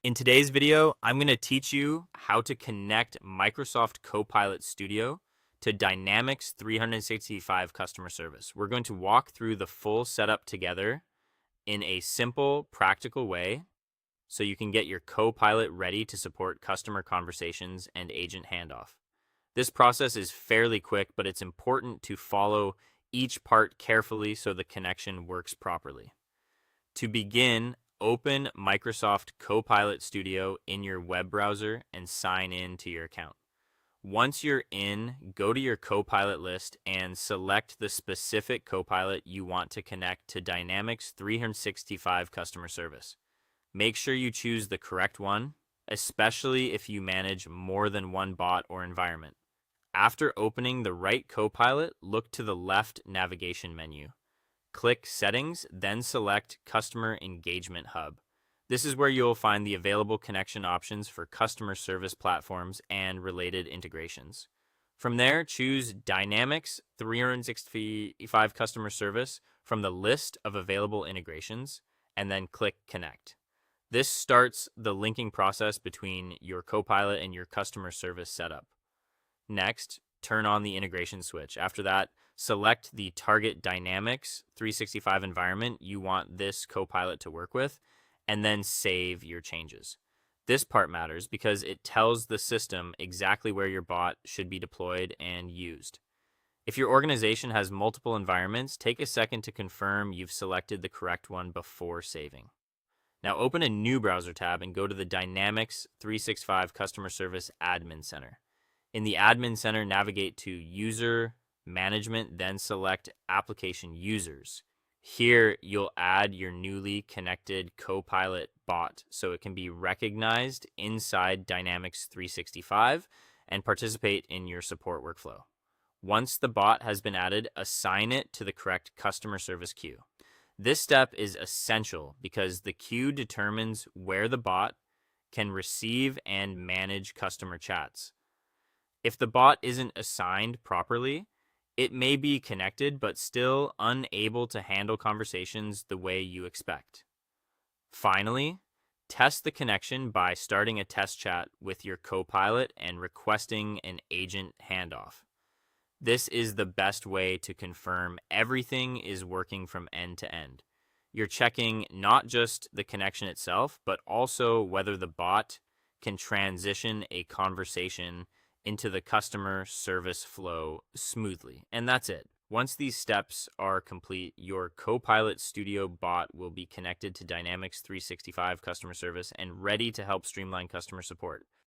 In today's video, I'm going to teach you how to connect Microsoft Copilot Studio to Dynamics 365 customer service. We're going to walk through the full setup together in a simple, practical way so you can get your Copilot ready to support customer conversations and agent handoff. This process is fairly quick, but it's important to follow each part carefully so the connection works properly. To begin, open Microsoft Copilot Studio in your web browser and sign in to your account. Once you're in, go to your Copilot list and select the specific Copilot you want to connect to Dynamics 365 customer service. Make sure you choose the correct one, especially if you manage more than one bot or environment. After opening the right Copilot, look to the left navigation menu. Click Settings, then select Customer Engagement Hub. This is where you'll find the available connection options for customer service platforms and related integrations. From there, choose Dynamics 365 Customer Service from the list of available integrations, and then click Connect. This starts the linking process between your Copilot and your customer service setup. Next, turn on the integration switch. After that, select the target Dynamics 365 environment you want this Copilot to work with, and then save your changes. This part matters because it tells the system exactly where your bot should be deployed and used. If your organization has multiple environments, take a second to confirm you've selected the correct one before saving. Now open a new browser tab and go to the Dynamics 365 Customer Service Admin Center. In the Admin Center, navigate to User Management, then select Application Users. Here, you'll add your newly connected Copilot bot so it can be recognized inside Dynamics 365 and participate in your support workflow. Once the bot has been added, assign it to the correct customer service queue. This step is essential because the queue determines where the bot can receive and manage customer chats. If the bot isn't assigned properly, it may be connected but still unable to handle conversations the way you expect. Finally, test the connection by starting a test chat with your Copilot and requesting an agent handoff. This is the best way to confirm everything is working from end to end. You're checking not just the connection itself, but also whether the bot can transition a conversation into the customer service flow smoothly. And that's it. Once these steps are complete, your Copilot Studio bot will be connected to Dynamics 365 customer service and ready to help streamline customer support.